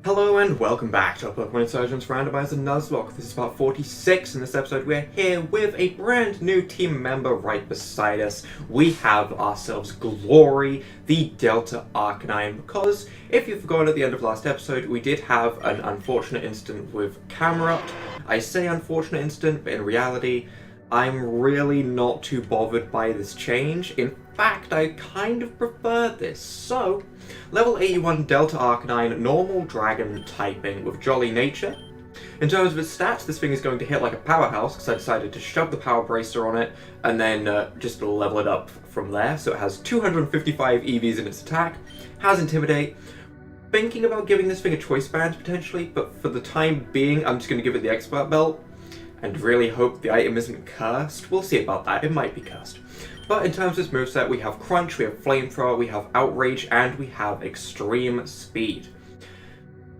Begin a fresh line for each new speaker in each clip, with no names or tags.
Hello and welcome back to our Pokemon Insurgence Randomizer Nuzlocke. This is part 46. In this episode we're here with a brand new team member right beside us. We have ourselves Glory, the Delta Arcanine, because if you forgot at the end of last episode, we did have an unfortunate incident with Camerupt. I say unfortunate incident, but in reality, I'm really not too bothered by this change. In fact, I kind of prefer this. So, level 81 Delta Arcanine, normal dragon typing with Jolly Nature. In terms of its stats, this thing is going to hit like a powerhouse because I decided to shove the Power Bracer on it and then just level it up from there. So it has 255 EVs in its attack, has Intimidate. Thinking about giving this thing a choice band potentially, but for the time being, I'm just going to give it the Expert Belt and really hope the item isn't cursed. We'll see about that, it might be cursed. But in terms of this moveset, we have Crunch, we have Flamethrower, we have Outrage, and we have Extreme Speed.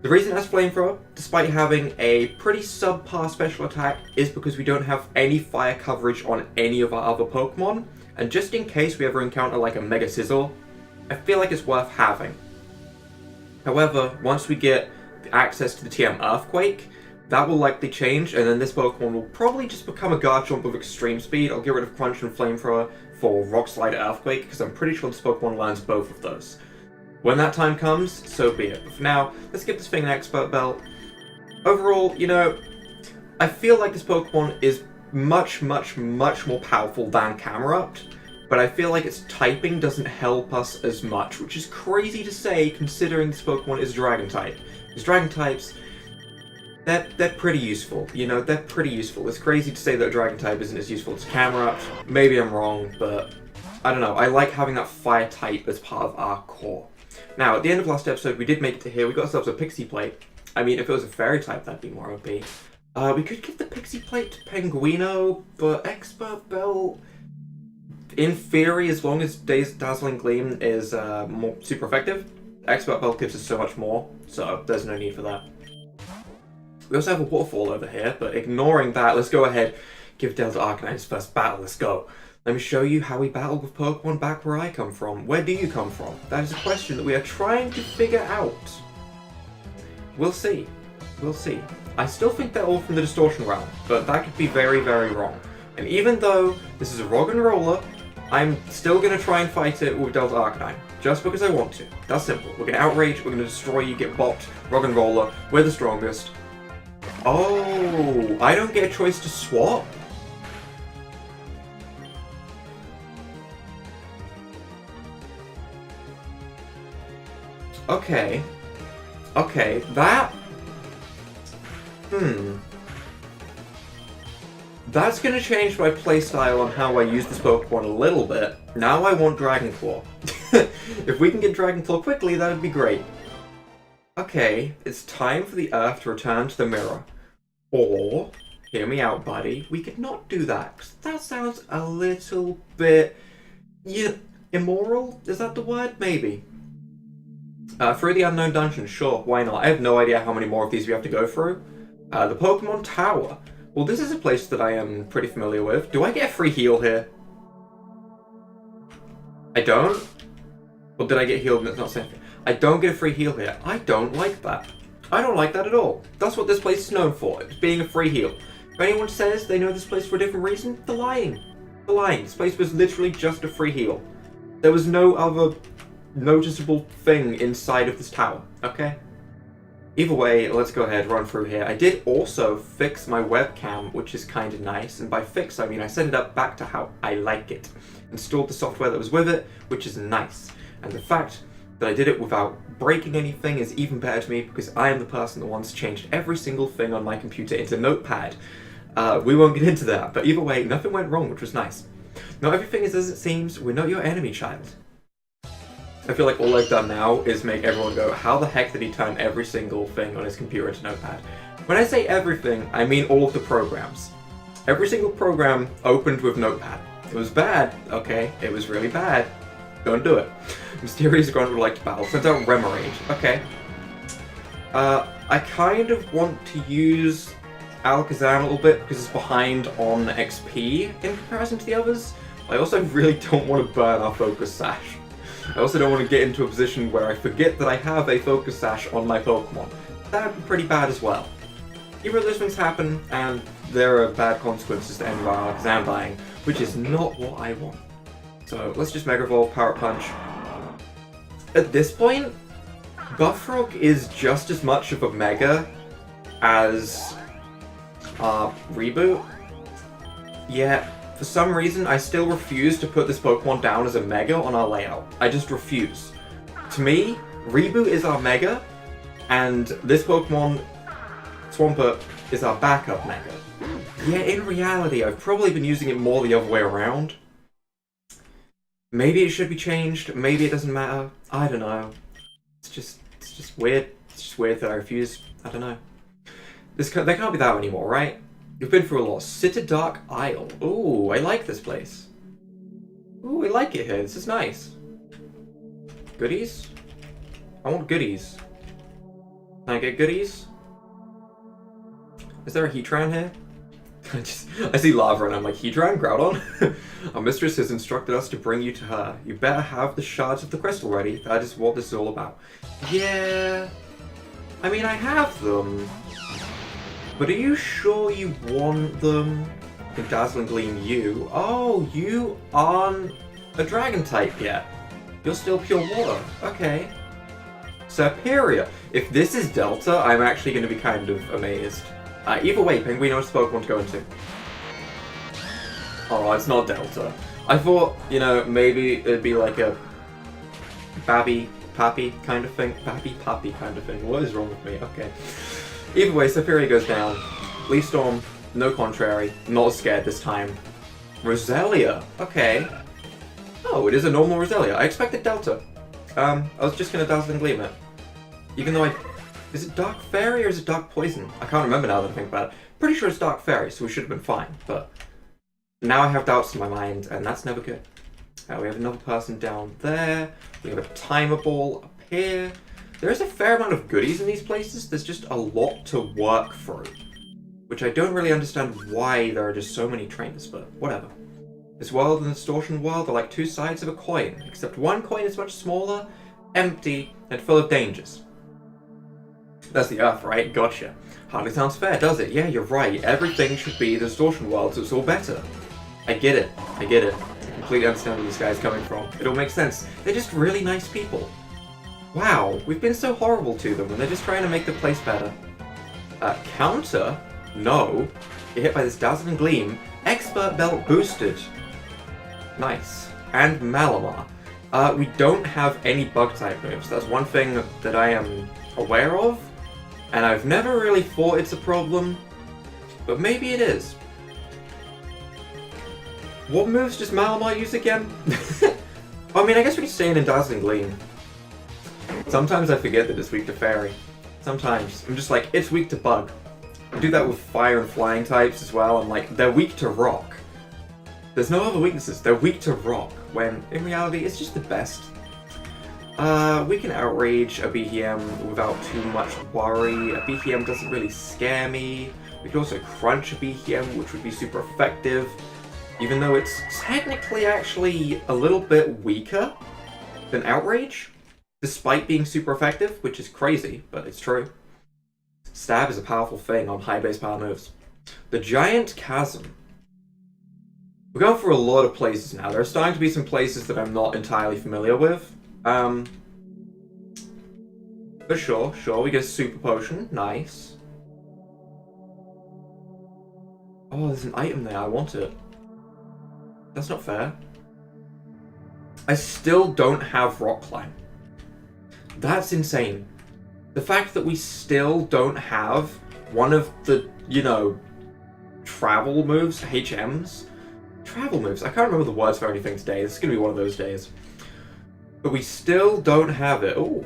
The reason it has Flamethrower, despite having a pretty subpar special attack, is because we don't have any fire coverage on any of our other Pokemon, and just in case we ever encounter like a Mega Sizzle, I feel like it's worth having. However, once we get access to the TM Earthquake, that will likely change, and then this Pokemon will probably just become a Garchomp with Extreme Speed. I'll get rid of Crunch and Flamethrower for Rock Slide Earthquake, because I'm pretty sure this Pokemon learns both of those. When that time comes, so be it. But for now, let's give this thing an Expert Belt. Overall, you know, I feel like this Pokemon is much more powerful than Camerupt, but I feel like its typing doesn't help us as much, which is crazy to say considering this Pokemon is Dragon type. Because Dragon types, they're pretty useful, you know, they're pretty useful. It's crazy to say that a Dragon type isn't as useful as Camerupt. Maybe I'm wrong, but I don't know. I like having that Fire type as part of our core. Now, at the end of last episode, we did make it to here. We got ourselves a Pixie Plate. I mean, if it was a Fairy type, that'd be more OP. We could give the Pixie Plate to Penguino, but Expert Belt, in theory, as long as Dazzling Gleam is more super effective, Expert Belt gives us so much more, so there's no need for that. We also have a waterfall over here, but ignoring that, let's go ahead, give Delta Arcanine his first battle, let's go. Let me show you how we battle with Pokemon back where I come from. Where do you come from? That is a question that we are trying to figure out. We'll see. We'll see. I still think they're all from the Distortion realm, but that could be very wrong. And even though this is a Rock and Roller, I'm still going to try and fight it with Delta Arcanine. Just because I want to. That's simple. We're going to Outrage, we're going to destroy you, get bopped, Rock and Roller, we're the strongest. Oh, I don't get a choice to swap? Okay. Okay, that... That's gonna change my playstyle on how I use this Pokemon a little bit. Now I want Dragon Claw. If we can get Dragon Claw quickly, that'd be great. Okay, it's time for the Earth to return to the mirror. Or, hear me out, buddy, we could not do that, 'cause that sounds a little bit... immoral? Is that the word? Maybe. Through the Unknown Dungeon, sure, why not? I have no idea how many more of these we have to go through. The Pokemon Tower. Well, this is a place that I am pretty familiar with. Do I get a free heal here? I don't? Or did I get healed and it's not saying? I don't get a free heal here. I don't like that. I don't like that at all. That's what this place is known for, it's being a free heal. If anyone says they know this place for a different reason, they're lying. They're lying. This place was literally just a free heal. There was no other noticeable thing inside of this tower, okay? Either way, let's go ahead, run through here. I did also fix my webcam, which is kind of nice, and by fix I mean I set it up back to how I like it. Installed the software that was with it, which is nice. And the fact that I did it without breaking anything is even better to me because I am the person that once changed every single thing on my computer into Notepad. We won't get into that, but either way, nothing went wrong, which was nice. Not everything is as it seems, we're not your enemy, child. I feel like all I've done now is make everyone go, how the heck did he turn every single thing on his computer into Notepad? When I say everything, I mean all of the programs. Every single program opened with Notepad. It was bad, okay? It was really bad. Don't do it. Mysterious Grunt would like to battle. Sends out Remoraid. Okay. I kind of want to use Alakazam a little bit because it's behind on XP in comparison to the others. I also really don't want to burn our Focus Sash. I also don't want to get into a position where I forget that I have a Focus Sash on my Pokemon. that would be pretty bad as well. Either of those things happen, and there are bad consequences to any of our exam buying, which is not what I want. So let's just Mega Evolve, Power Punch. At this point, Buffrog is just as much of a Mega as Reboot. Yet, for some reason, I still refuse to put this Pokemon down as a Mega on our layout. I just refuse. To me, Reboot is our Mega, and this Pokemon, Swampert, is our backup Mega. Yeah, in reality, I've probably been using it more the other way around. Maybe it should be changed, maybe it doesn't matter, I don't know. It's just weird. It's just weird that I refuse, I don't know. There can't be that anymore, right? We've been through a lot. Dark Isle. Ooh, I like this place. Ooh, I like it here, this is nice. Goodies? I want goodies. Can I get goodies? Is there a Heatran here? I see lava and I'm like, Heatran, Groudon? Our mistress has instructed us to bring you to her. You better have the shards of the crystal ready. That is what this is all about. Yeah. I mean, I have them. But are you sure you want them? In Dazzling Gleam, you? Oh, you aren't a dragon type yet. You're still pure water. Okay. Superior. If this is Delta, I'm actually going to be kind of amazed. Either way, Penguino's the Pokemon to go into. Oh, it's not Delta. I thought, you know, maybe it'd be like a Babby Pappy kind of thing. Babby Pappy kind of thing. What is wrong with me? Okay. Either way, Superior goes down. Leaf Storm, no contrary. Not scared this time. Roselia. Okay. Oh, it is a normal Roselia. I expected Delta. I was just gonna Dazzling Gleam it. Even though is it Dark Fairy or is it Dark Poison? I can't remember now that I think about it. Pretty sure it's Dark Fairy, so we should have been fine, but now I have doubts in my mind, and that's never good. We have another person down there. We have a Timer Ball up here. There is a fair amount of goodies in these places. There's just a lot to work through, which I don't really understand why there are just so many trainers, but whatever. This world and the distortion world are like two sides of a coin, except one coin is much smaller, empty, and full of dangers. That's the Earth, right? Gotcha. Hardly sounds fair, does it? Yeah, you're right. Everything should be the distortion world, so it's all better. I get it. I get it. I completely understand where this guy's coming from. It all makes sense. They're just really nice people. Wow, we've been so horrible to them, and they're just trying to make the place better. Counter? No. You're hit by this Dazzling Gleam. Expert Belt boosted. Nice. And Malamar. We don't have any Bug-type moves. That's one thing that I am aware of, and I've never really thought it's a problem, but maybe it is. What moves does Malamar use again? I mean, I guess we're staying in Dazzling Gleam. Sometimes I forget that it's weak to Fairy. Sometimes. I'm just like, it's weak to Bug. I do that with Fire and Flying types as well. I'm like, they're weak to Rock. There's no other weaknesses. They're weak to Rock, when in reality, it's just the best. We can Outrage a BTM without too much worry. A BTM doesn't really scare me. We could also Crunch a BTM, which would be super effective, even though it's technically actually a little bit weaker than Outrage, despite being super effective, which is crazy, but it's true. Stab is a powerful thing on high base power moves. The Giant Chasm. We're going for a lot of places now. There are starting to be some places that I'm not entirely familiar with. But sure, we get a Super Potion. Nice. Oh, there's an item there. I want it. That's not fair. I still don't have Rock Climb. That's insane. The fact that we still don't have one of the, you know, travel moves, HMs. Travel moves. I can't remember the words for anything today. This is going to be one of those days. But we still don't have it. Oh,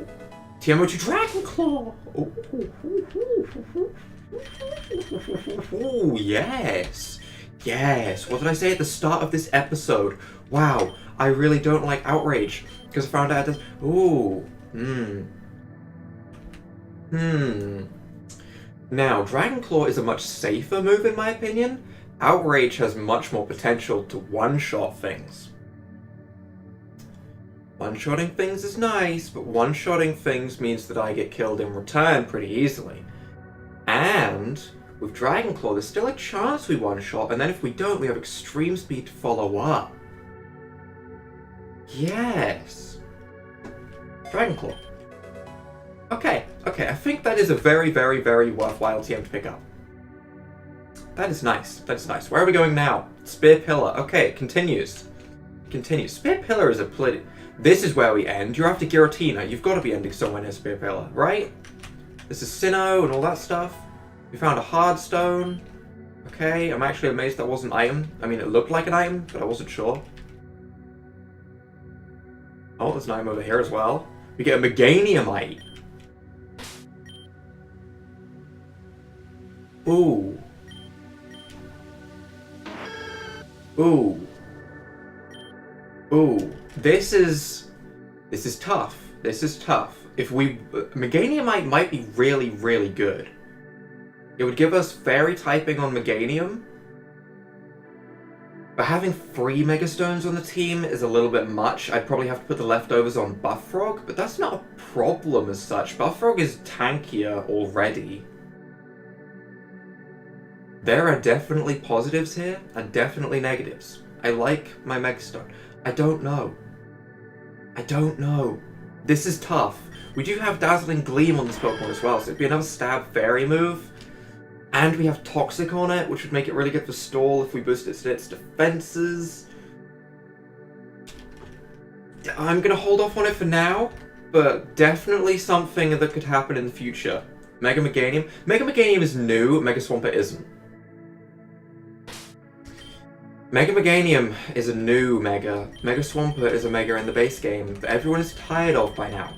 TMO2 Dragon Claw. Oh, yes. Yes. What did I say at the start of this episode? Wow, I really don't like Outrage because I found out it does. Ooh. Now, Dragon Claw is a much safer move in my opinion. Outrage has much more potential to one-shot things. One-shotting things is nice, but one-shotting things means that I get killed in return pretty easily. And with Dragon Claw, there's still a chance we one-shot, and then if we don't, we have extreme speed to follow up. Yes. Dragon Claw. Okay, I think that is a very, very, very worthwhile TM to pick up. That is nice. Where are we going now? Spear Pillar. Okay, it continues. Spear Pillar is a pretty... This is where we end. You're after Giratina. You've got to be ending somewhere near Spear Pillar, right? This is Sinnoh and all that stuff. We found a hard stone. Okay, I'm actually amazed that wasn't an item. I mean, it looked like an item, but I wasn't sure. Oh, there's an item over here as well. We get a Meganiumite. Ooh. This is tough. If we... Meganiumite might be really, really good. It would give us fairy typing on Meganium. But having 3 Megastones on the team is a little bit much. I'd probably have to put the leftovers on Buffrog, but that's not a problem as such. Buffrog is tankier already. There are definitely positives here, and definitely negatives. I like my Megastone. I don't know. This is tough. We do have Dazzling Gleam on this Pokemon as well, so it'd be another stab fairy move. And we have Toxic on it, which would make it really good for stall if we boosted its defenses. I'm gonna hold off on it for now, but definitely something that could happen in the future. Mega Meganium. Mega Meganium is new, Mega Swampert isn't. Mega Meganium is a new Mega. Mega Swampert is a Mega in the base game that everyone is tired of by now.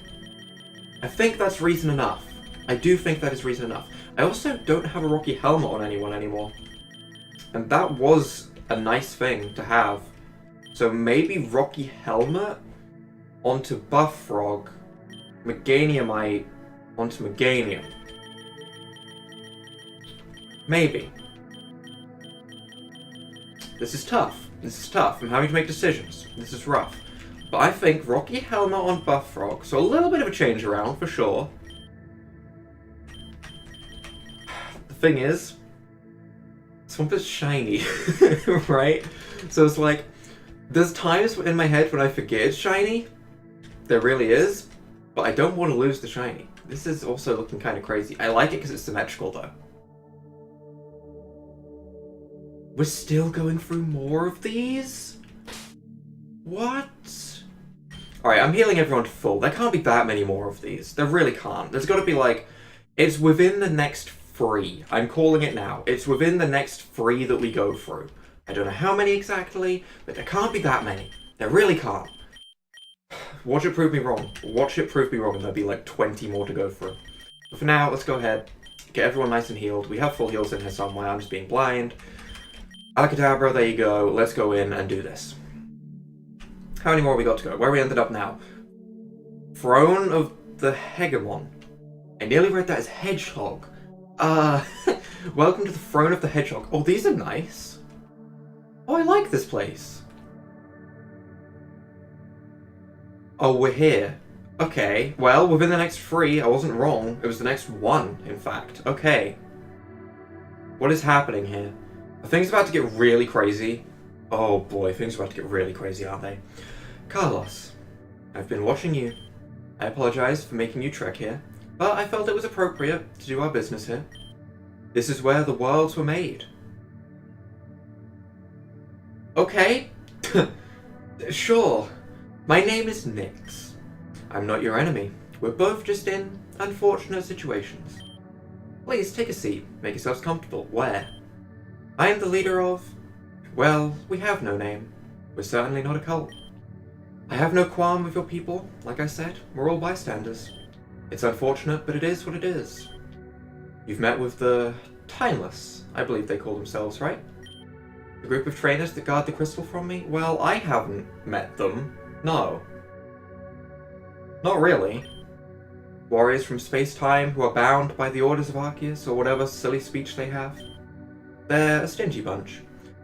I think that's reason enough. I do think that is reason enough. I also don't have a Rocky Helmet on anyone anymore. And that was a nice thing to have. So maybe Rocky Helmet onto Buffrog, Meganiumite onto Meganium. Maybe. This is tough. I'm having to make decisions. This is rough. But I think Rocky Helmet on Buffrog, so a little bit of a change around for sure. The thing is, Swampert's shiny, right? So it's like, there's times in my head when I forget it's shiny. There really is. But I don't want to lose the shiny. This is also looking kind of crazy. I like it because it's symmetrical though. We're still going through more of these? What? Alright, I'm healing everyone to full. There can't be that many more of these. There really can't. There's got to be like... It's within the next 3. I'm calling it now. It's within the next 3 that we go through. I don't know how many exactly, but there can't be that many. There really can't. Watch it prove me wrong. Watch it prove me wrong and there'll be like 20 more to go through. But for now, let's go ahead. Get everyone nice and healed. We have full heals in here somewhere. I'm just being blind. Alakadabra, there you go. Let's go in and do this. How many more have we got to go? Where we ended up now? Throne of the Hegemon. I nearly read that as Hedgehog. Welcome to the Throne of the Hedgehog. Oh, these are nice. Oh, I like this place. Oh, we're here. Okay, well, within the next 3, I wasn't wrong. It was the next 1, in fact. Okay. What is happening here? Are things about to get really crazy? Oh boy, things are about to get really crazy, aren't they? Carlos, I've been watching you. I apologize for making you trek here, but I felt it was appropriate to do our business here. This is where the worlds were made. Okay. Sure. My name is Nyx. I'm not your enemy. We're both just in unfortunate situations. Please take a seat. Make yourselves comfortable. Where? I am the leader of... Well, we have no name. We're certainly not a cult. I have no qualm with your people. Like I said, we're all bystanders. It's unfortunate, but it is what it is. You've met with the Timeless, I believe they call themselves, right? The group of trainers that guard the crystal from me? Well, I haven't met them. No. Not really. Warriors from space-time who are bound by the orders of Arceus, or whatever silly speech they have. They're a stingy bunch.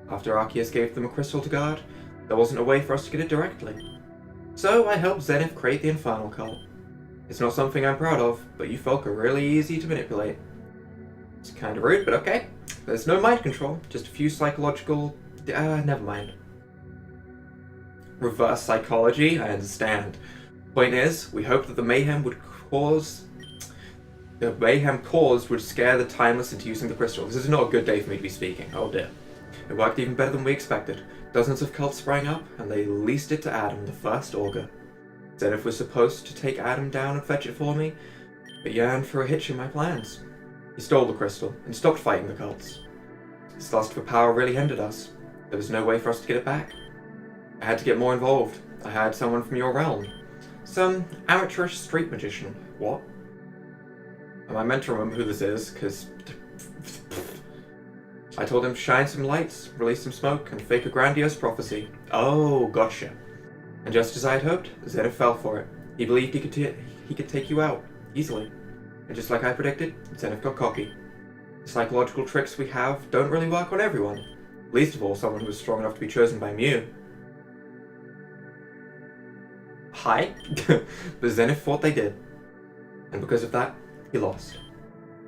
After Arceus gave them a crystal to guard, there wasn't a way for us to get it directly. So I helped Zenith create the Infernal Cult. It's not something I'm proud of, but you folk are really easy to manipulate. It's kind of rude, but okay. There's no mind control, just a few psychological... never mind. Reverse psychology, I understand. Point is, we hoped that the mayhem caused would scare the Timeless into using the crystal. This is not a good day for me to be speaking, oh dear. It worked even better than we expected. Dozens of cults sprang up, and they leased it to Adam, the first augur. Zenith was supposed to take Adam down and fetch it for me, but yearned for a hitch in my plans. He stole the crystal, and stopped fighting the cults. His lust for power really hindered us. There was no way for us to get it back. I had to get more involved. I hired someone from your realm. Some amateurish street magician. What? Am I meant to remember who this is? Because... I told him to shine some lights, release some smoke, and fake a grandiose prophecy. Oh, gotcha. And just as I had hoped, Zenith fell for it. He believed he could take you out, easily. And just like I predicted, Zenith got cocky. The psychological tricks we have don't really work on everyone. Least of all someone who was strong enough to be chosen by Mew. Hi? But Zenith thought they did. And because of that, he lost.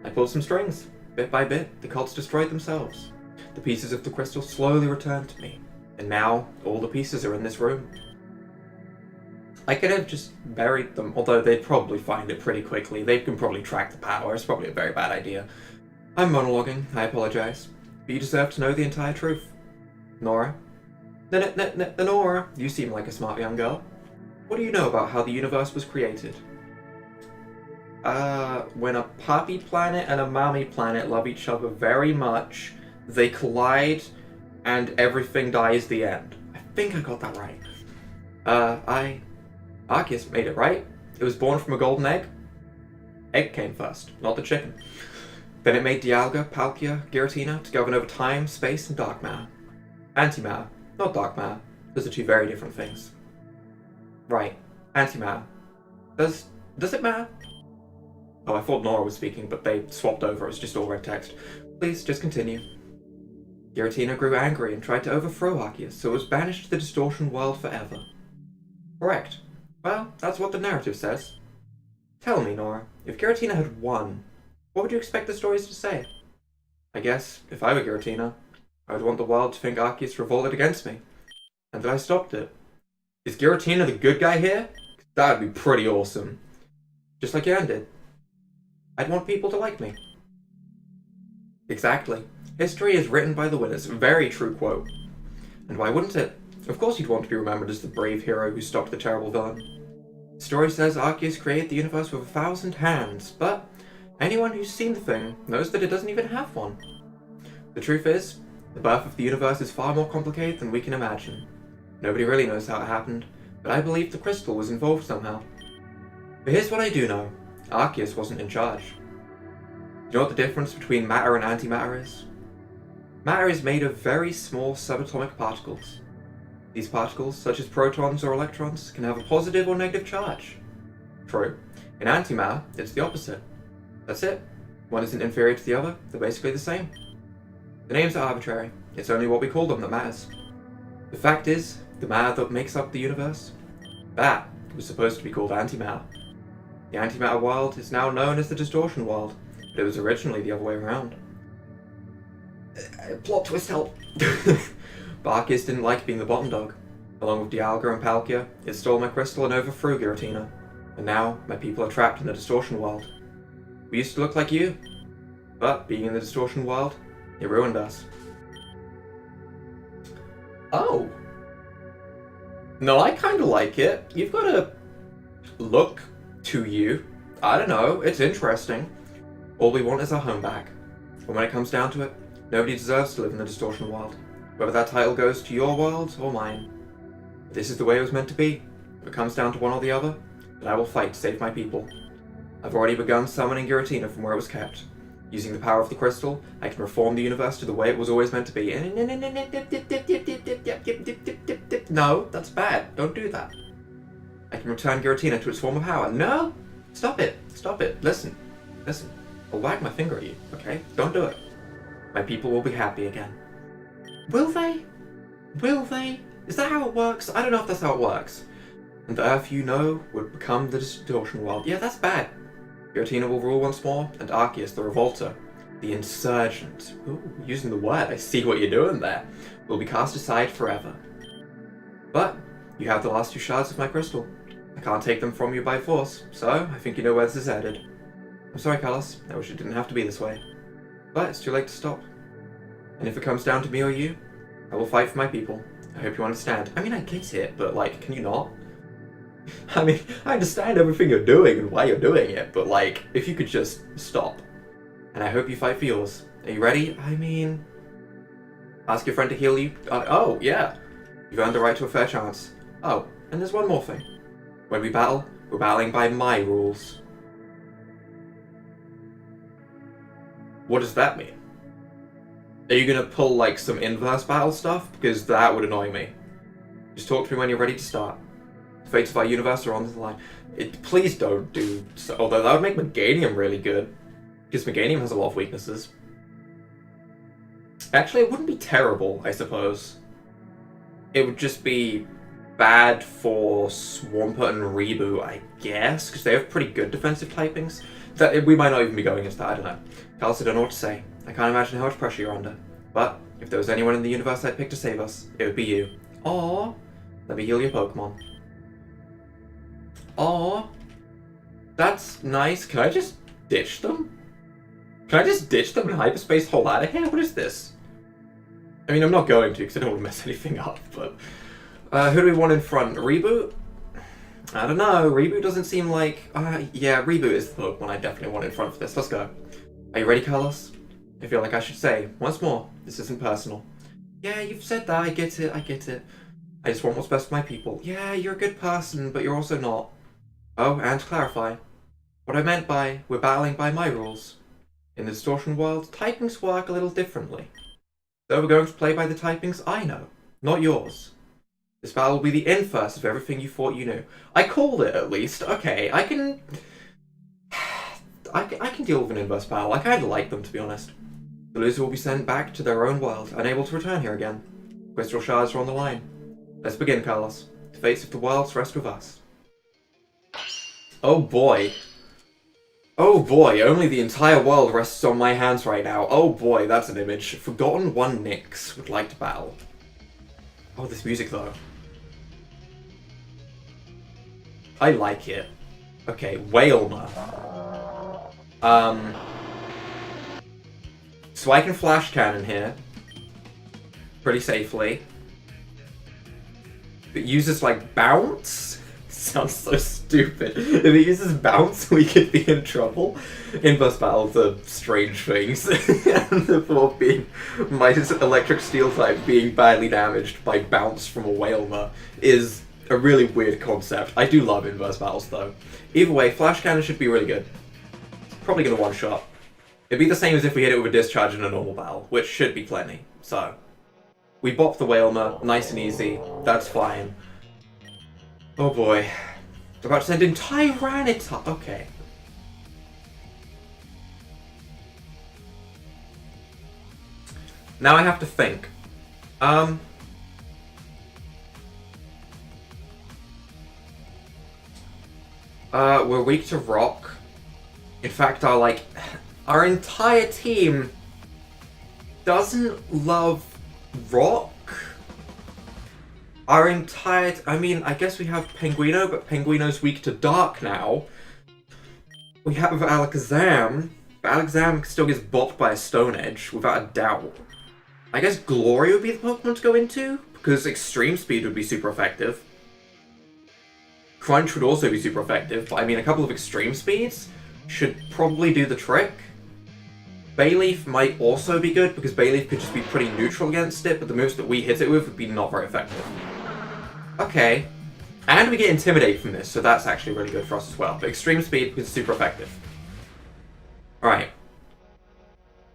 I pulled some strings. Bit by bit, the cults destroyed themselves. The pieces of the crystal slowly returned to me. And now, all the pieces are in this room. I could have just buried them, although they'd probably find it pretty quickly. They can probably track the power. It's probably a very bad idea. I'm monologuing. I apologize. But you deserve to know the entire truth. Nora? Nora, you seem like a smart young girl. What do you know about how the universe was created? When a papi planet and a mommy planet love each other very much, they collide, and everything dies the end. I think I got that right. Arceus made it, right? It was born from a golden egg? Egg came first, not the chicken. Then it made Dialga, Palkia, Giratina to govern over time, space, and dark matter. Antimatter, not dark matter. Those are two very different things. Right, antimatter. Does it matter? Oh, I thought Nora was speaking, but they swapped over. It was just all red text. Please, just continue. Giratina grew angry and tried to overthrow Arceus, so it was banished to the distortion world forever. Correct. Well, that's what the narrative says. Tell me, Nora, if Giratina had won, what would you expect the stories to say? I guess, if I were Giratina, I would want the world to think Arceus revolted against me, and that I stopped it. Is Giratina the good guy here? That would be pretty awesome. Just like Yan did. I'd want people to like me. Exactly. History is written by the winners. Very true quote. And why wouldn't it? Of course you'd want to be remembered as the brave hero who stopped the terrible villain. The story says Arceus created the universe with 1,000 hands, but anyone who's seen the thing knows that it doesn't even have one. The truth is, the birth of the universe is far more complicated than we can imagine. Nobody really knows how it happened, but I believe the crystal was involved somehow. But here's what I do know. Arceus wasn't in charge. You know what the difference between matter and antimatter is? Matter is made of very small subatomic particles. These particles, such as protons or electrons, can have a positive or negative charge. True. In antimatter, it's the opposite. That's it. One isn't inferior to the other, they're basically the same. The names are arbitrary. It's only what we call them that matters. The fact is, the matter that makes up the universe, that was supposed to be called antimatter. The antimatter world is now known as the distortion world, but it was originally the other way around. Plot twist help. Arceus didn't like being the bottom dog. Along with Dialga and Palkia, it stole my crystal and overthrew Giratina. And now, my people are trapped in the distortion world. We used to look like you, but being in the distortion world, it ruined us. Oh. No, I kinda like it. You've got a look to you. I don't know, it's interesting. All we want is our home back. But when it comes down to it, nobody deserves to live in the distortion world. Whether that title goes to your world or mine. This is the way it was meant to be. If it comes down to one or the other, then I will fight to save my people. I've already begun summoning Giratina from where it was kept. Using the power of the crystal, I can reform the universe to the way it was always meant to be. No, that's bad. Don't do that. I can return Giratina to its former power. No! Stop it. Stop it. Listen. Listen. I'll wag my finger at you, okay? Don't do it. My people will be happy again. Will they? Will they? Is that how it works? I don't know if that's how it works. And the Earth you know would become the distortion world. Yeah, that's bad. Giratina will rule once more, and Arceus, the Revolter, the Insurgent, ooh, using the word, I see what you're doing there, will be cast aside forever. But you have the last 2 shards of my crystal. I can't take them from you by force, so I think you know where this is headed. I'm sorry, Carlos. I wish it didn't have to be this way. But it's too late to stop. And if it comes down to me or you, I will fight for my people. I hope you understand. I mean, I get it, but, like, can you not? I mean, I understand everything you're doing and why you're doing it, but, like, if you could just stop. And I hope you fight for yours. Are you ready? I mean... Ask your friend to heal you. Oh, yeah. You've earned the right to a fair chance. Oh, and there's one more thing. When we battle, we're battling by my rules. What does that mean? Are you gonna pull, like, some inverse battle stuff? Because that would annoy me. Just talk to me when you're ready to start. The fates of our universe are on the line. Please don't do so. Although that would make Meganium really good. Because Meganium has a lot of weaknesses. Actually, it wouldn't be terrible, I suppose. It would just be bad for Swampert and Reboot, I guess, because they have pretty good defensive typings. That we might not even be going into that, I don't know. Carlos, I don't know what to say. I can't imagine how much pressure you're under. But if there was anyone in the universe I'd pick to save us, it would be you. Aww. Let me heal your Pokemon. Aww. That's nice. Can I just ditch them? Can I just ditch them in hyperspace whole out of here? What is this? I mean, I'm not going to, because I don't want to mess anything up, but... who do we want in front? Reboot? I don't know. Reboot doesn't seem like... yeah, Reboot is the Pokemon I definitely want in front for this. Let's go. Are you ready, Carlos? I feel like I should say, once more, this isn't personal. Yeah, you've said that. I get it. I get it. I just want what's best for my people. Yeah, you're a good person, but you're also not. Oh, and to clarify, what I meant by, we're battling by my rules. In the distortion world, typings work a little differently. So we're going to play by the typings I know, not yours. This battle will be the inverse of everything you thought you knew. I called it, at least. Okay, I can deal with an inverse battle. I kind of like them, to be honest. The loser will be sent back to their own world, unable to return here again. Crystal shards are on the line. Let's begin, Carlos. The fates of the worlds rest with us. Oh boy. Oh boy, only the entire world rests on my hands right now. Oh boy, that's an image. Forgotten One Nyx would like to battle. Oh, this music though. I like it. Okay, Wailmer. So I can Flash Cannon here. Pretty safely. It uses, like, Bounce? Sounds so stupid. If it uses Bounce, we could be in trouble. Inverse battles are strange things. And the thought being my electric steel type being badly damaged by Bounce from a Wailmer is a really weird concept. I do love inverse battles, though. Either way, Flash Cannon should be really good. Probably gonna one-shot. It'd be the same as if we hit it with a Discharge in a normal battle, which should be plenty. So, we bop the Wailmer, nice and easy. That's fine. Oh boy. We're about to send in Tyranitar. Okay. Now I have to think. We're weak to rock. In fact, our entire team doesn't love rock. I mean, I guess we have Penguino, but Penguino's weak to dark now. We have Alakazam, but Alakazam still gets bopped by a Stone Edge, without a doubt. I guess Glory would be the Pokemon to go into, because Extreme Speed would be super effective. Crunch would also be super effective, but I mean, a couple of Extreme Speeds should probably do the trick. Bayleaf might also be good, because Bayleaf could just be pretty neutral against it, but the moves that we hit it with would be not very effective. Okay. And we get Intimidate from this, so that's actually really good for us as well. But Extreme Speed is super effective. Alright.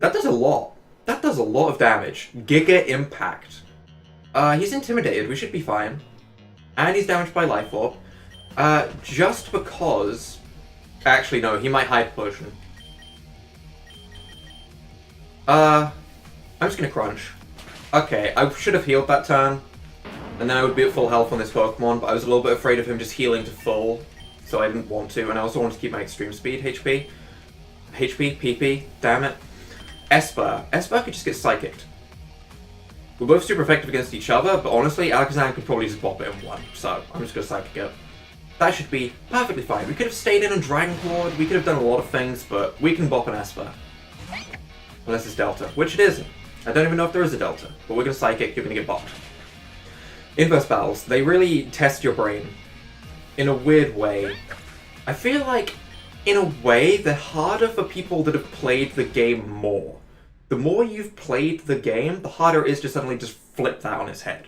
That does a lot. That does a lot of damage. Giga Impact. He's intimidated, we should be fine. And he's damaged by Life Orb. Just because... Actually, no, he might Hyper Potion. I'm just gonna Crunch. Okay, I should have healed that turn. And then I would be at full health on this Pokemon, but I was a little bit afraid of him just healing to full, so I didn't want to, and I also wanted to keep my extreme speed HP. PP, damn it. Esper could just get Psychicked. We're both super effective against each other, but honestly, Alakazam could probably just bop it in one, so I'm just gonna Psychic it. That should be perfectly fine. We could have stayed in and Dragon Clawed, we could have done a lot of things, but we can bop an Esper. Unless it's Delta, which it isn't. I don't even know if there is a Delta, but we're gonna Psychic, you're gonna get bopped. Inverse battles, they really test your brain. In a weird way. I feel like, in a way, they're harder for people that have played the game more. The more you've played the game, the harder it is to suddenly just flip that on its head.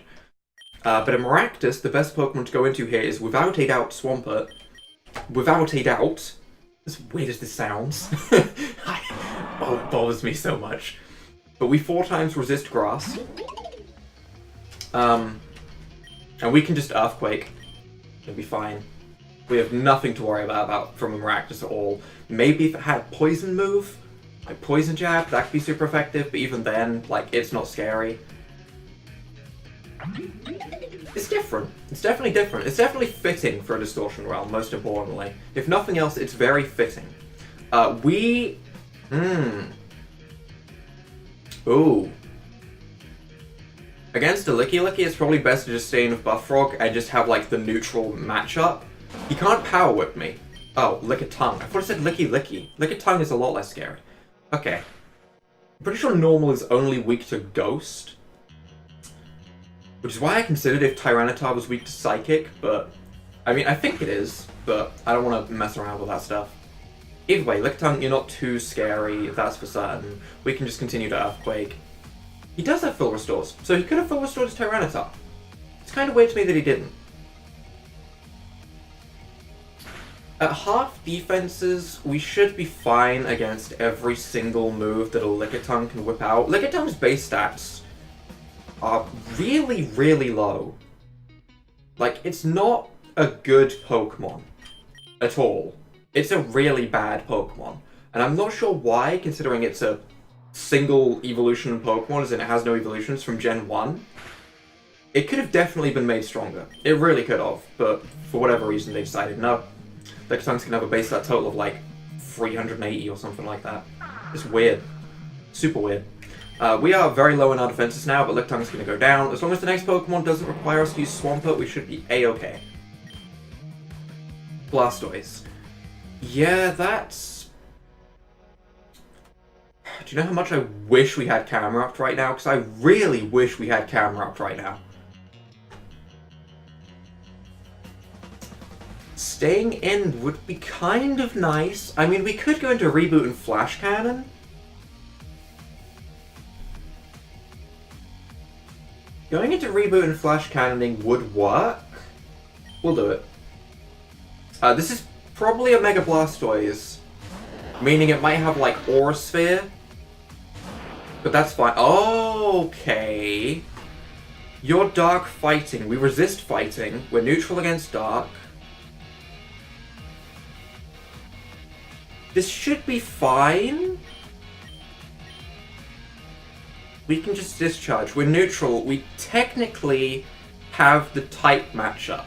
But in Maractus, the best Pokemon to go into here is, without a doubt, Swampert. Without a doubt. As weird as this sounds. Oh, it bothers me so much. But we 4 times resist Grass. And we can just Earthquake. It'll be fine. We have nothing to worry about from a Maractus at all. Maybe if it had Poison move, like Poison Jab, that could be super effective, but even then, like, it's not scary. It's different. It's definitely different. It's definitely fitting for a Distortion realm, most importantly. If nothing else, it's very fitting. Ooh. Against a Licky, it's probably best to just stay in with Buffrog and just have, like, the neutral matchup. He can't Power Whip me. Oh, Lickitung. I thought it said Licky. Lickitung is a lot less scary. Okay. I'm pretty sure Normal is only weak to Ghost. Which is why I considered if Tyranitar was weak to Psychic, but... I mean, I think it is, but I don't want to mess around with that stuff. Either way, Lickitung, you're not too scary, that's for certain. We can just continue to Earthquake. He does have Full Restores, so he could have Full Restored his Tyranitar. It's kind of weird to me that he didn't. At half defenses, we should be fine against every single move that a Lickitung can whip out. Lickitung's base stats are really, really low. Like, it's not a good Pokemon at all. It's a really bad Pokemon. And I'm not sure why, considering it's a single evolution Pokemon, as in it has no evolutions from Gen 1. It could have definitely been made stronger. It really could have, but for whatever reason they decided no. Lickitung's gonna have a base stat total of like 380 or something like that. It's weird. Super weird. We are very low in our defenses now, but Lickiting's gonna go down. As long as the next Pokemon doesn't require us to use Swampert, we should be A-okay. Blastoise. Yeah, that's... Do you know how much I wish we had Camerupt right now? Because I really wish we had Camerupt right now. Staying in would be kind of nice. I mean, we could go into Reboot and Flash Cannon. Going into Reboot and Flash Cannoning would work. We'll do it. This is probably a Mega Blastoise, meaning it might have, like, Aura Sphere. But that's fine. Okay. You're Dark Fighting. We resist Fighting. We're neutral against Dark. This should be fine. We can just discharge. We're neutral. We technically have the type matchup.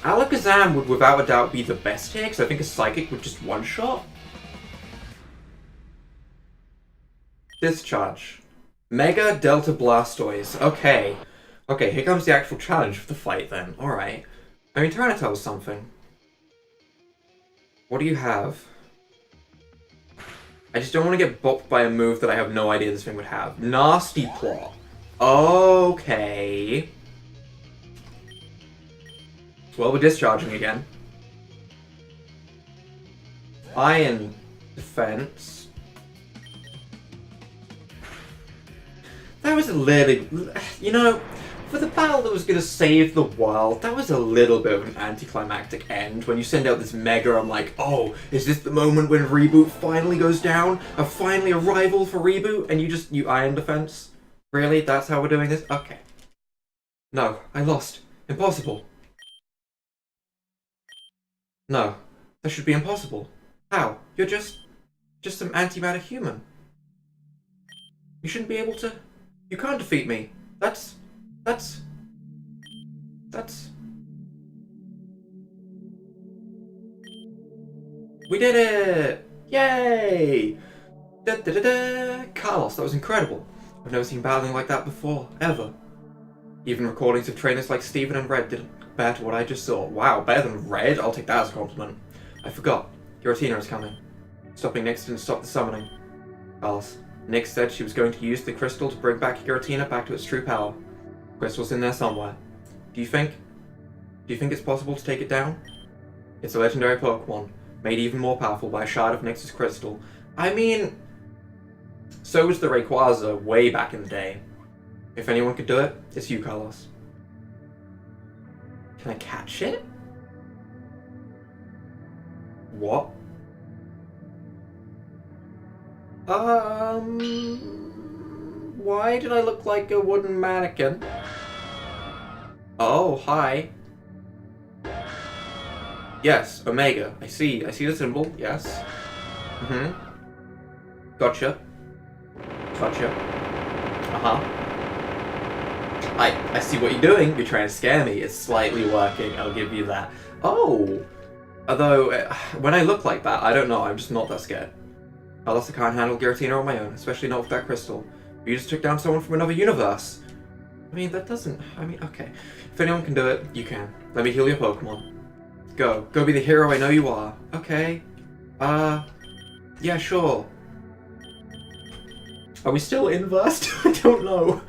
Alakazam would without a doubt be the best here, because I think a Psychic would just one-shot. Discharge. Mega Delta Blastoise. Okay. Okay, here comes the actual challenge of the fight then. Alright. I mean, Tyranitar was something. What do you have? I just don't want to get bopped by a move that I have no idea this thing would have. Nasty Plot. Okay. Well, we're discharging again. Iron Defense. That was a little... You know, for the battle that was going to save the world, that was a little bit of an anticlimactic end. When you send out this Mega, I'm like, oh, is this the moment when Reboot finally goes down? Finally a rival for Reboot? And you Iron Defense? Really? That's how we're doing this? Okay. No, I lost. Impossible. No, that should be impossible. How? You're just some antimatter human. You shouldn't be able to... You can't defeat me. That's That's... We did it! Yay! Da, da, da, da. Carlos, that was incredible. I've never seen battling like that before, ever. Even recordings of trainers like Steven and Red didn't compare to what I just saw. Wow, better than Red? I'll take that as a compliment. I forgot. Giratina is coming. Stopping Nyx didn't stop the summoning. Carlos, Nyx said she was going to use the crystal to bring back Giratina back to its true power. The crystal's in there somewhere. Do you think it's possible to take it down? It's a legendary Pokemon, made even more powerful by a shard of Nyx's crystal. I mean, so was the Rayquaza way back in the day. If anyone could do it, it's you, Carlos. Can I catch it? What? Why did I look like a wooden mannequin? Oh, hi. Yes, Omega. I see the symbol, yes. Gotcha. I see what you're doing. You're trying to scare me. It's slightly working, I'll give you that. Oh! Although, when I look like that, I don't know, I'm just not that scared. Unless I can't handle Giratina on my own, especially not with that crystal. You just took down someone from another universe. I mean, that doesn't... I mean, okay. If anyone can do it, you can. Let me heal your Pokemon. Go. Go be the hero I know you are. Okay. Yeah, sure. Are we still inversed? I don't know.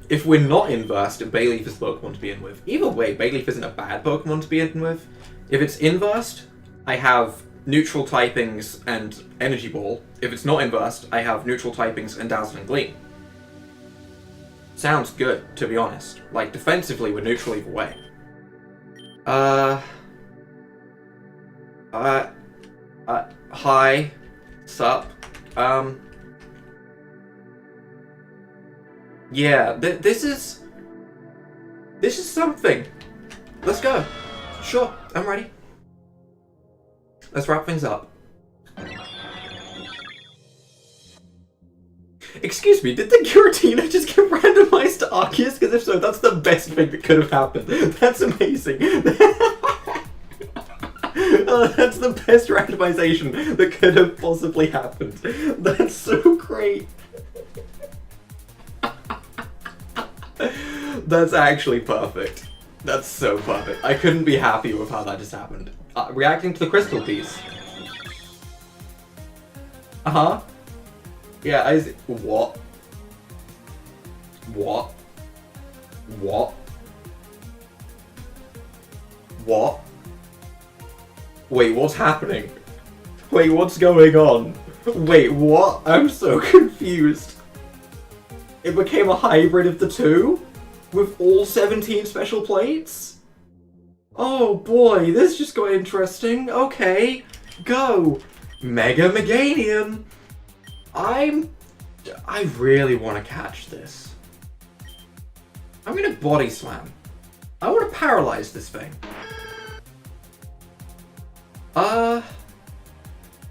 If we're not inversed, Bayleaf is Pokemon to be in with. Either way, Bayleaf isn't a bad Pokemon to be in with. If it's inversed, I have neutral typings and Energy Ball. If it's not inversed, I have neutral typings and Dazzling Gleam. Sounds good, to be honest. Like, defensively, we're neutral either way. Hi. Sup. Yeah, this is something. Let's go. Sure, I'm ready. Let's wrap things up. Excuse me, did the Giratina just get randomized to Arceus? Because if so, that's the best thing that could have happened. That's amazing. That's the best randomization that could have possibly happened. That's so great. That's actually perfect. That's so perfect. I couldn't be happier with how that just happened. Reacting to the crystal piece. Yeah, what? What? What? What? Wait, what's happening? Wait, what's going on? Wait, what? I'm so confused. It became a hybrid of the two? With all 17 special plates? Oh boy, this just got interesting. Okay, go. Mega Meganium. I really want to catch this. I'm gonna Body Slam. I want to paralyze this thing.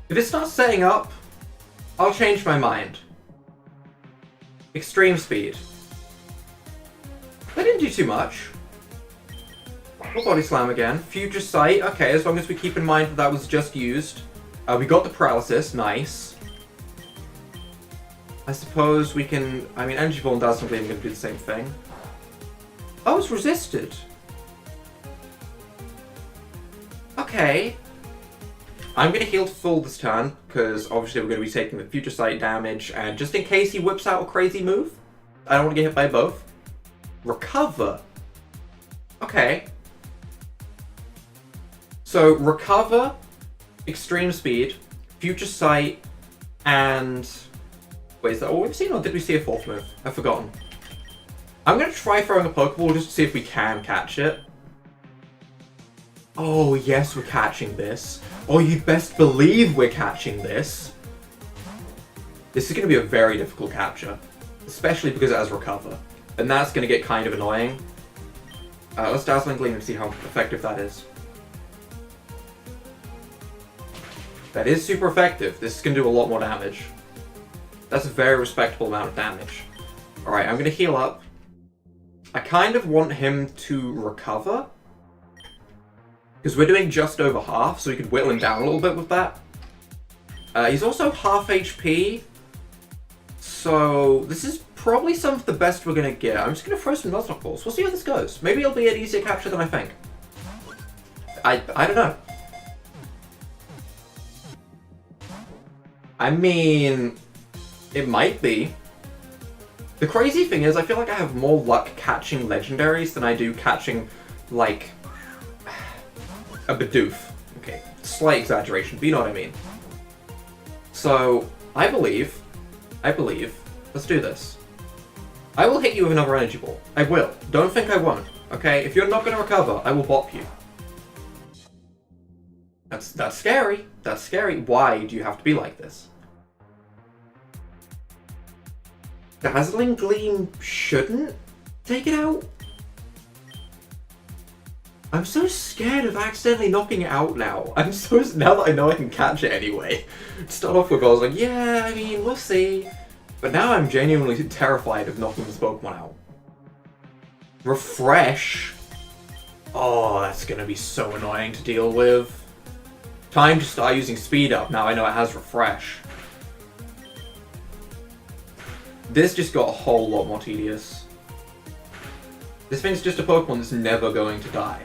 If it starts setting up, I'll change my mind. Extreme Speed. That didn't do too much. We'll Body Slam again. Future Sight. Okay, as long as we keep in mind that that was just used. We got the Paralysis. Nice. I suppose we can... I mean, Energy Ball and Dazzling Gleam are going to do the same thing. Oh, it's resisted. Okay. I'm going to heal to full this turn, because obviously we're going to be taking the Future Sight damage, and just in case he whips out a crazy move, I don't want to get hit by both. Recover. Okay. So, Recover, Extreme Speed, Future Sight, and... Wait, is that all we've seen, or did we see a fourth move? I've forgotten. I'm going to try throwing a Pokeball just to see if we can catch it. Oh, yes, we're catching this. Oh, you best believe we're catching this. This is going to be a very difficult capture. Especially because it has Recover. And that's going to get kind of annoying. Let's Dazzling Gleam and see how effective that is. That is super effective. This is going to do a lot more damage. That's a very respectable amount of damage. Alright, I'm going to heal up. I kind of want him to recover. Because we're doing just over half, so we could whittle him down a little bit with that. He's also half HP. So this is probably some of the best we're going to get. I'm just going to throw some Nuzlocke balls. We'll see how this goes. Maybe it'll be an easier capture than I think. I don't know. I mean, it might be. The crazy thing is, I feel like I have more luck catching legendaries than I do catching, like, a Bidoof. Okay, slight exaggeration, but you know what I mean. So, I believe, let's do this. I will hit you with another energy ball. I will. Don't think I won't, okay? If you're not going to recover, I will bop you. That's scary. That's scary. Why do you have to be like this? Dazzling Gleam shouldn't take it out? I'm so scared of accidentally knocking it out now. Now that I know I can catch it anyway. To start off with, I was like, yeah, I mean, we'll see. But now I'm genuinely terrified of knocking this Pokemon out. Refresh? Oh, that's gonna be so annoying to deal with. Time to start using Speed Up, now I know it has Refresh. This just got a whole lot more tedious. This thing's just a Pokemon that's never going to die.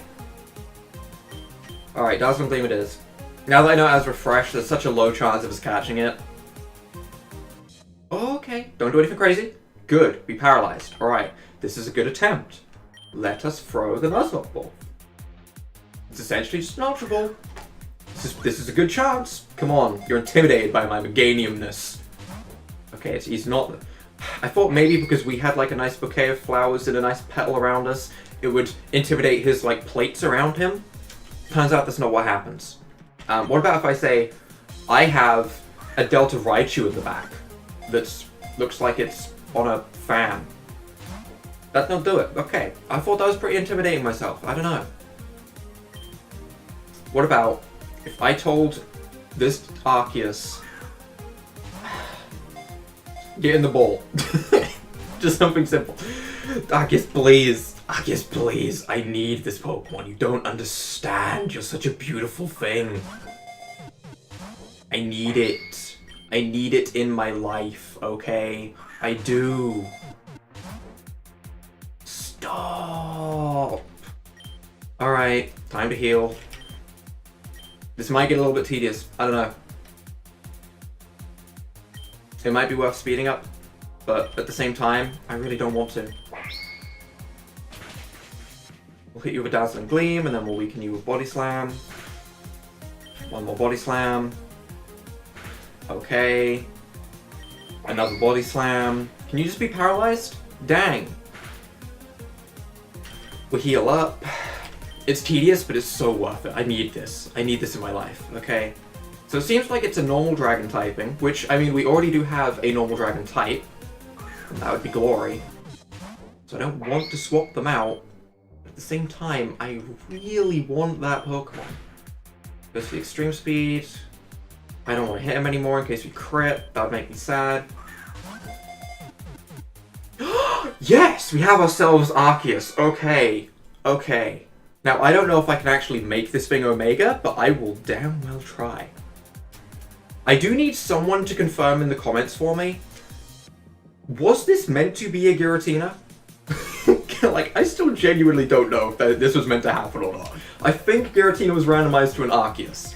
Alright, Dazzling Gleam it is. Now that I know it has Refresh, there's such a low chance of us catching it. Okay, don't do anything crazy. Good, be paralyzed. Alright, this is a good attempt. Let us throw the Nuzlocke ball. It's essentially just an Ultra Ball. This is a good chance. Come on, you're intimidated by my Meganiumness. Okay, he's not... I thought maybe because we had like a nice bouquet of flowers and a nice petal around us, it would intimidate his like plates around him. Turns out that's not what happens. What about if I say, I have a Delta Raichu in the back that looks like it's on a fan. That'll do it. Okay. I thought that was pretty intimidating myself. I don't know. What about if I told this Arceus, get in the ball. Just something simple. Arceus, please. Arceus, please. I need this Pokemon. You don't understand. You're such a beautiful thing. I need it. I need it in my life, okay? I do. Stop. Alright, time to heal. This might get a little bit tedious. I don't know. It might be worth speeding up, but at the same time, I really don't want to. We'll hit you with a Dazzling Gleam, and then we'll weaken you with Body Slam. One more Body Slam. Okay. Another Body Slam. Can you just be paralyzed? Dang. We heal up. It's tedious, but it's so worth it. I need this. I need this in my life, okay? So it seems like it's a normal dragon typing, which, I mean, we already do have a normal dragon type. And that would be Glory. So I don't want to swap them out. But at the same time, I really want that Pokemon. Goes for the extreme speed. I don't want to hit him anymore in case we crit. That would make me sad. Yes! We have ourselves Arceus. Okay. Okay. Now, I don't know if I can actually make this thing Omega, but I will damn well try. I do need someone to confirm in the comments for me. Was this meant to be a Giratina? Like, I still genuinely don't know if this was meant to happen or not. I think Giratina was randomized to an Arceus.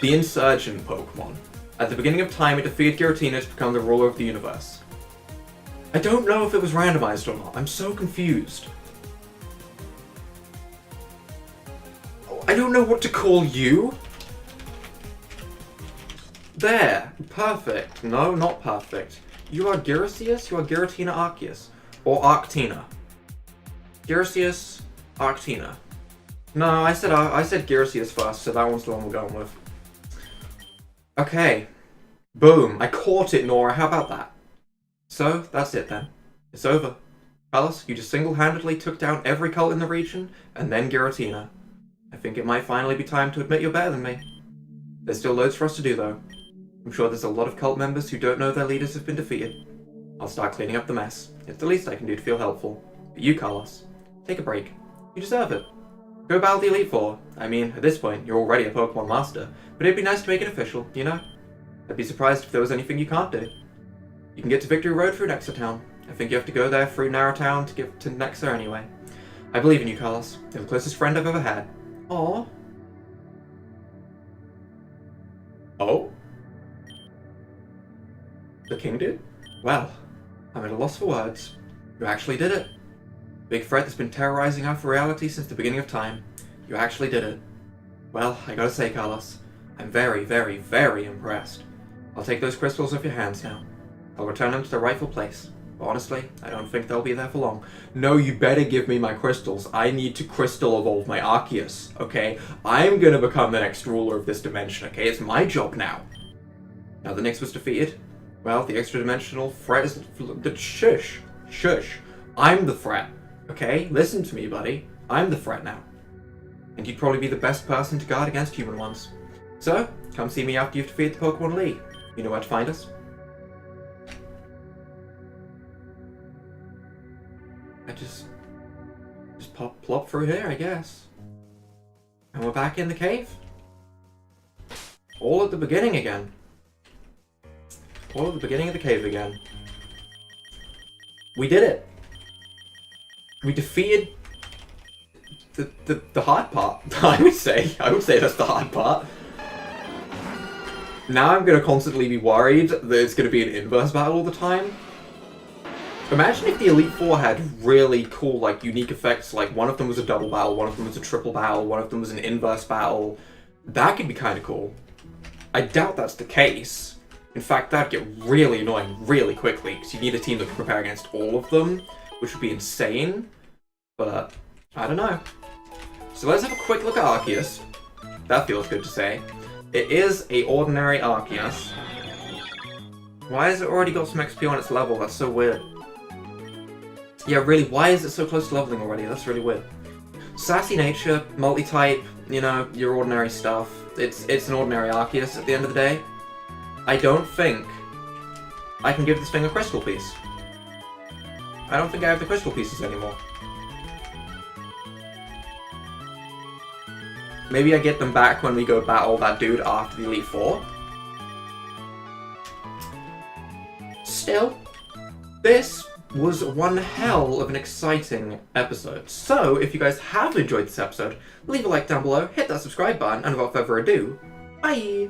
The Insurgent Pokemon. At the beginning of time, it defeated Giratina to become the ruler of the universe. I don't know if it was randomized or not. I'm so confused. I don't know what to call you. There. Perfect. No, not perfect. You are Giracius, you are Giratina Arceus. Or Arctina. Giracius, Arctina. No, I said Giracius first, so that one's the one we're going with. Okay. Boom. I caught it, Nora. How about that? So, that's it then. It's over. Alice, you just single-handedly took down every cult in the region, and then Giratina. I think it might finally be time to admit you're better than me. There's still loads for us to do, though. I'm sure there's a lot of cult members who don't know their leaders have been defeated. I'll start cleaning up the mess. It's the least I can do to feel helpful. But you, Carlos, take a break. You deserve it. Go battle the Elite Four. I mean, at this point, you're already a Pokemon Master, but it'd be nice to make it official, you know? I'd be surprised if there was anything you can't do. You can get to Victory Road through Nexa Town. I think you have to go there through Narrow Town to get to Nexa anyway. I believe in you, Carlos. You're the closest friend I've ever had. Aww. Oh? The king did? Well, I'm at a loss for words. You actually did it. Big threat that's been terrorizing Alpha Reality since the beginning of time. You actually did it. Well, I gotta say, Carlos, I'm very, very, very impressed. I'll take those crystals off your hands now. I'll return them to their rightful place. But honestly, I don't think they'll be there for long. No, you better give me my crystals. I need to crystal evolve my Arceus, okay? I'm gonna become the next ruler of this dimension, okay? It's my job now. Now the Nyx was defeated. Well, the extra-dimensional threat is... Shush. Shush. I'm the threat, okay? Listen to me, buddy. I'm the threat now. And you'd probably be the best person to guard against human ones. So, come see me after you've defeated the Pokemon League. You know where to find us. I just plop through here, I guess. And we're back in the cave. All at the beginning again. All at the beginning of the cave again. We did it. We defeated the hard part. I would say that's the hard part. Now I'm gonna constantly be worried that it's gonna be an inverse battle all the time. Imagine if the Elite Four had really cool, like, unique effects, like one of them was a double battle, one of them was a triple battle, one of them was an inverse battle. That could be kind of cool. I doubt that's the case. In fact, that'd get really annoying really quickly, because you need a team that can prepare against all of them, which would be insane. But, I don't know. So let's have a quick look at Arceus. That feels good to say. It is a ordinary Arceus. Why has it already got some XP on its level? That's so weird. Yeah, really, why is it so close to leveling already? That's really weird. Sassy nature, multi-type, you know, your ordinary stuff. It's an ordinary Arceus at the end of the day. I don't think I can give this thing a crystal piece. I don't think I have the crystal pieces anymore. Maybe I get them back when we go battle that dude after the Elite Four. Still, this was one hell of an exciting episode. So, if you guys have enjoyed this episode, leave a like down below, hit that subscribe button, and without further ado, bye!